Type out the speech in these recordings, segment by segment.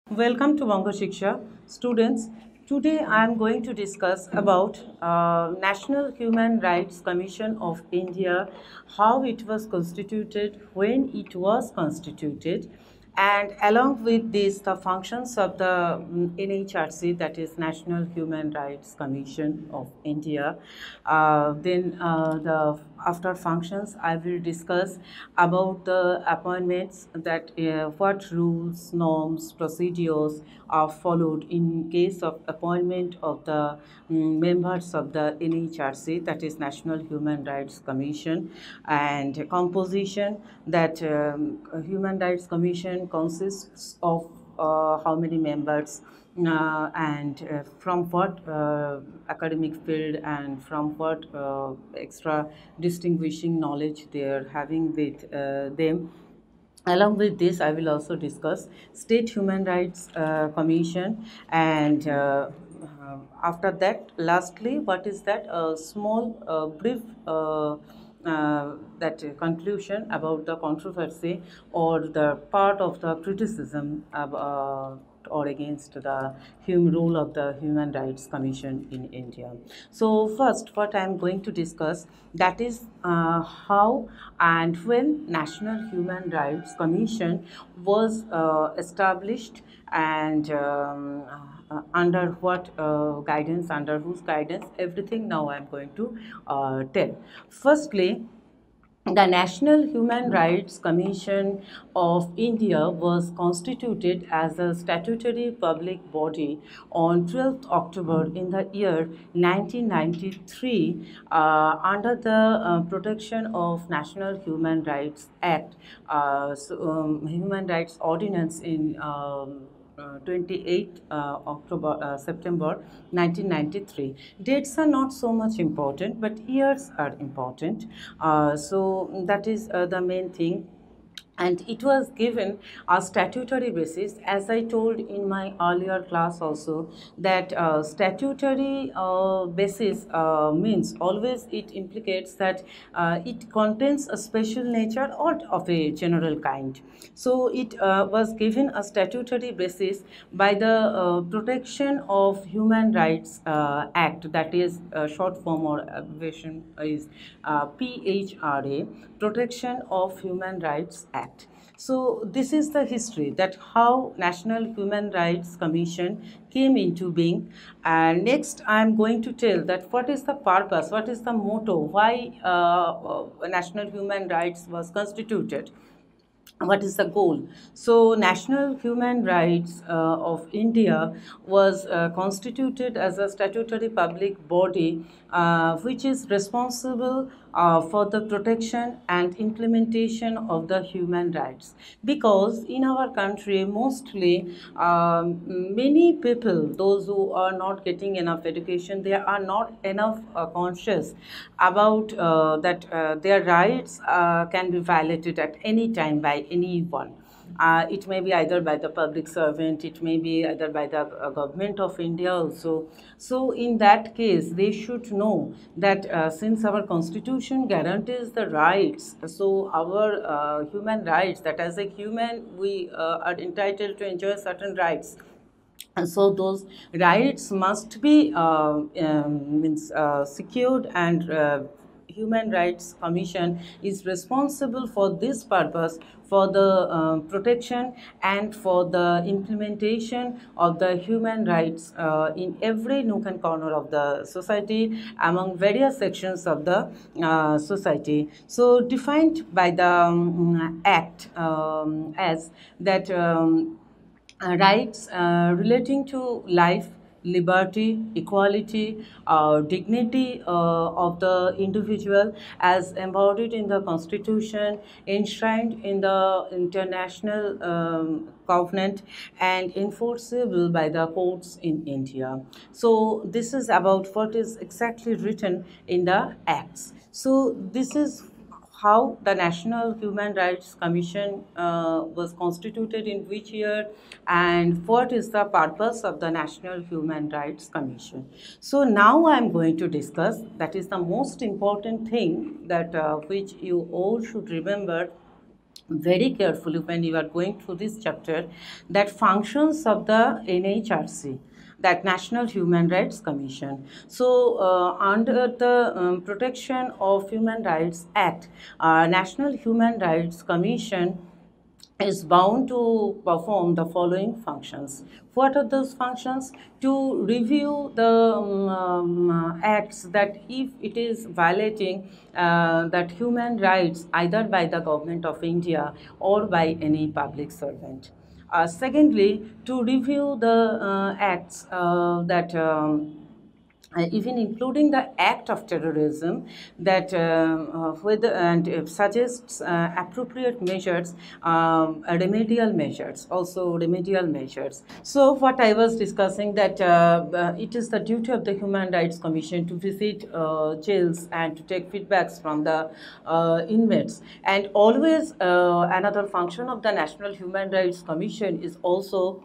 Welcome to bongosikha. Students, today I am going to discuss about National Human Rights Commission of India, how it was constituted, when it was constituted, and along with this, the functions of the NHRC, that is National Human Rights Commission of India. The after functions, I will discuss about the appointments, that what rules, norms, procedures are followed in case of appointment of the members of the NHRC, that is National Human Rights Commission, and composition, that Human Rights Commission consists of how many members, and from what academic field and from what extra distinguishing knowledge they are having with them. Along with this, I will also discuss State Human Rights Commission, and after that, lastly, what is that? A small, brief that conclusion about the controversy or the part of the criticism or against the role of the Human Rights Commission in India. So first, what I am going to discuss, that is how and when National Human Rights Commission was established, and under what guidance, under whose guidance, everything now I am going to tell. Firstly, the National Human Rights Commission of India was constituted as a statutory public body on 12th October in the year 1993, under the protection of National Human Rights Act, Human Rights Ordinance in 28 September 1993. Dates are not so much important, but years are important. So that is the main thing. And it was given a statutory basis, as I told in my earlier class also, that statutory basis means always it implicates that it contains a special nature or of a general kind. So it was given a statutory basis by the Protection of Human Rights Act, that is short form or abbreviation is PHRA, Protection of Human Rights Act. So this is the history, that how National Human Rights Commission came into being. And next I am going to tell that what is the purpose, what is the motto, why National Human Rights was constituted, what is the goal. So National Human Rights of India was constituted as a statutory public body which is responsible for the protection and implementation of the human rights, because in our country mostly many people, those who are not getting enough education, they are not enough conscious about that their rights can be violated at any time by anyone. It may be either by the public servant, it may be either by the government of India also. So in that case, they should know that since our constitution guarantees the rights, so our human rights, that as a human we are entitled to enjoy certain rights. And so those rights must be secured, and Human Rights Commission is responsible for this purpose, for the protection and for the implementation of the human rights in every nook and corner of the society, among various sections of the society. So defined by the Act as that rights relating to life, liberty, equality, dignity of the individual as embodied in the Constitution, enshrined in the international covenant, and enforceable by the courts in India. So this is about what is exactly written in the Acts. So this is how the National Human Rights Commission was constituted, in which year, and what is the purpose of the National Human Rights Commission. So now I am going to discuss, that is the most important thing that which you all should remember, very carefully when you are going through this chapter that functions of the NHRC, that National Human Rights Commission. So, under the Protection of Human Rights Act, National Human Rights Commission is bound to perform the following functions. What are those functions? To review the acts that if it is violating that human rights either by the government of India or by any public servant. Secondly, to review the acts that even including the act of terrorism that suggests appropriate measures, remedial measures, also remedial measures. So what I was discussing that it is the duty of the Human Rights Commission to visit jails and to take feedbacks from the inmates. And always another function of the National Human Rights Commission is also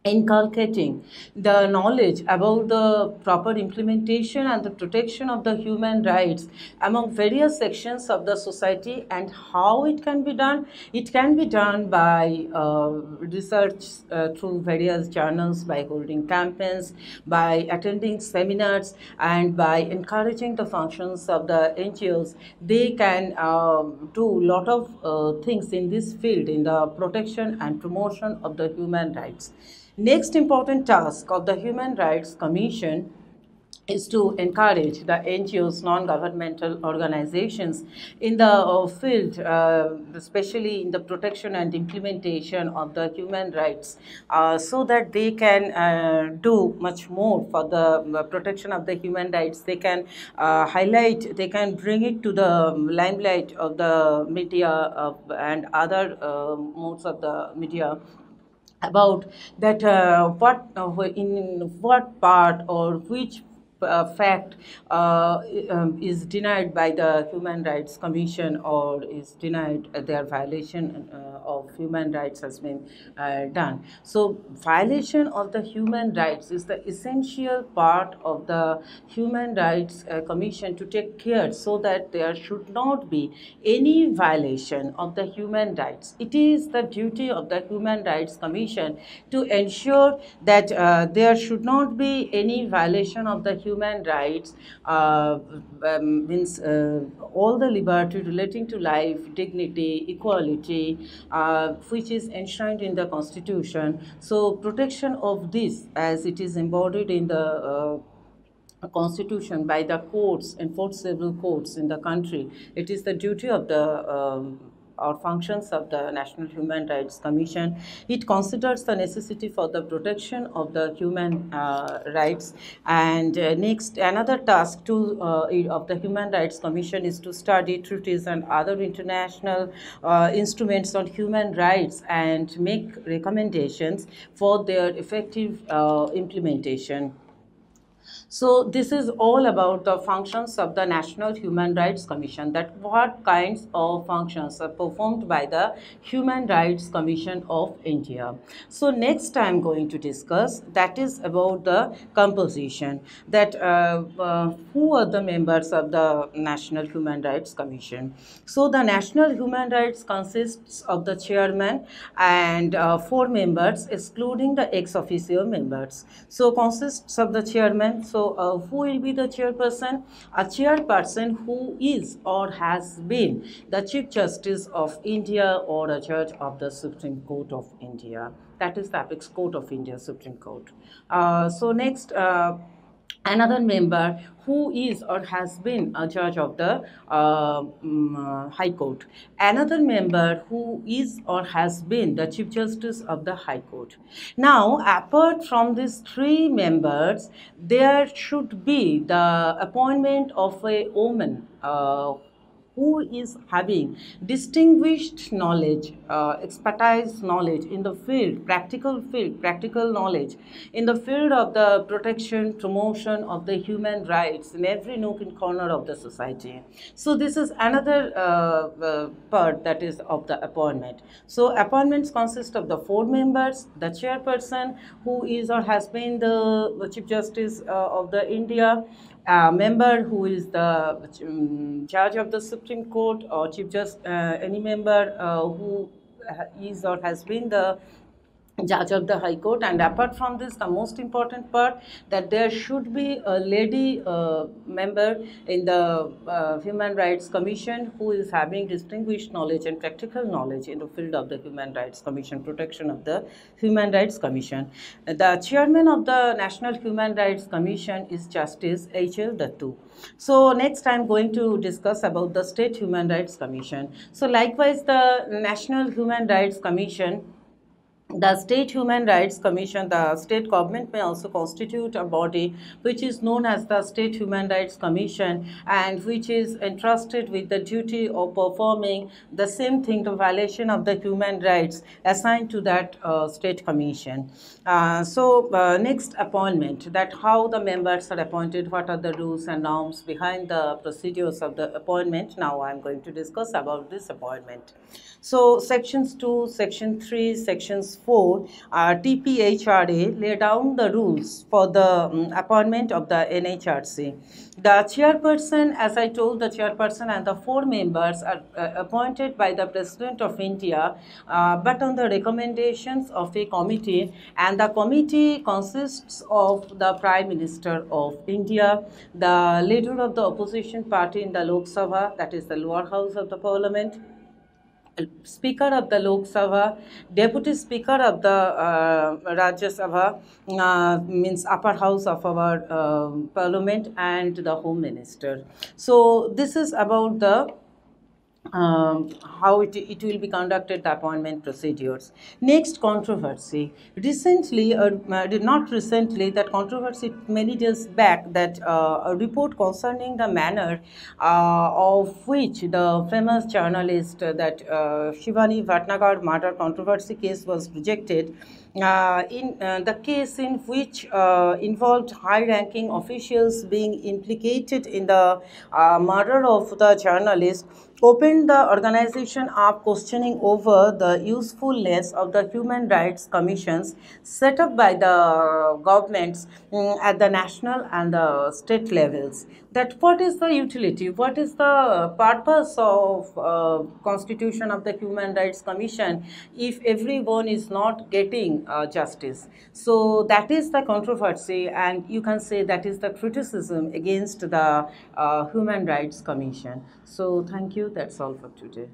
inculcating the knowledge about the proper implementation and the protection of the human rights among various sections of the society. And how it can be done? It can be done by research through various journals, by holding campaigns, by attending seminars, and by encouraging the functions of the NGOs. They can do a lot of things in this field, in the protection and promotion of the human rights. Next important task of the Human Rights Commission is to encourage the NGOs, non-governmental organizations in the field, especially in the protection and implementation of the human rights, so that they can do much more for the protection of the human rights. They can highlight, they can bring it to the limelight of the media and other modes of the media about that in what part or which fact is denied by the Human Rights Commission or is denied, their violation of human rights has been done. So violation of the human rights is the essential part of the Human Rights Commission to take care so that there should not be any violation of the human rights. It is the duty of the Human Rights Commission to ensure that there should not be any violation of the human rights, means all the liberty relating to life, dignity, equality, which is enshrined in the Constitution. So protection of this, as it is embodied in the Constitution by the courts, enforceable courts in the country, it is the duty of the or functions of the National Human Rights Commission. It considers the necessity for the protection of the human rights. And next, another task of the Human Rights Commission is to study treaties and other international instruments on human rights and make recommendations for their effective implementation. So this is all about the functions of the National Human Rights Commission, that what kinds of functions are performed by the Human Rights Commission of India. So next I am going to discuss, that is about the composition, that who are the members of the National Human Rights Commission. So the National Human Rights consists of the chairman and 4 members excluding the ex officio members. So consists of the chairman. So who will be the chairperson? A chairperson who is or has been the Chief Justice of India or a judge of the Supreme Court of India. That is the Apex Court of India, Supreme Court. So next, another member who is or has been a judge of the High Court. Another member who is or has been the Chief Justice of the High Court. Now, apart from these 3 members, there should be the appointment of a woman who is having distinguished knowledge, expertise knowledge in the field, practical knowledge in the field of the protection, promotion of the human rights in every nook and corner of the society. So this is another part that is of the appointment. So appointments consist of the 4 members, the chairperson who is or has been the Chief Justice of the India, a member who is the judge of the Supreme Court or chief justice, any member who is or has been the judge of the High Court. And apart from this, the most important part, that there should be a lady member in the Human Rights Commission who is having distinguished knowledge and practical knowledge in the field of the Human Rights Commission, protection of the Human Rights Commission. The chairman of the National Human Rights Commission is Justice H.L. Dattu. So next I'm going to discuss about the State Human Rights Commission. So likewise, the National Human Rights Commission, the State Human Rights Commission, the state government may also constitute a body which is known as the State Human Rights Commission, and which is entrusted with the duty of performing the same thing, the violation of the human rights assigned to that state commission. Next, appointment, that how the members are appointed, what are the rules and norms behind the procedures of the appointment. Now I am going to discuss about this appointment. So sections 2, section 3, sections 4, TPHRA lay down the rules for the appointment of the NHRC. The chairperson, as I told, the chairperson and the 4 members are appointed by the President of India, but on the recommendations of a committee, and the committee consists of the Prime Minister of India, the leader of the opposition party in the Lok Sabha, that is the lower house of the parliament, Speaker of the Lok Sabha, Deputy Speaker of the Rajya Sabha, means upper house of our parliament, and the Home Minister. So this is about the how it will be conducted, the appointment procedures. Next, controversy. Recently, not recently, that controversy many days back, that a report concerning the manner of which the famous journalist, that Shivani Bhatnagar murder controversy case was rejected. In the case in which involved high-ranking officials being implicated in the murder of the journalist, opened the organization up questioning over the usefulness of the human rights commissions set up by the governments at the national and the state levels. That what is the utility, what is the purpose of constitution of the Human Rights Commission if everyone is not getting justice? So that is the controversy, and you can say that is the criticism against the Human Rights Commission. So thank you, that's all for today.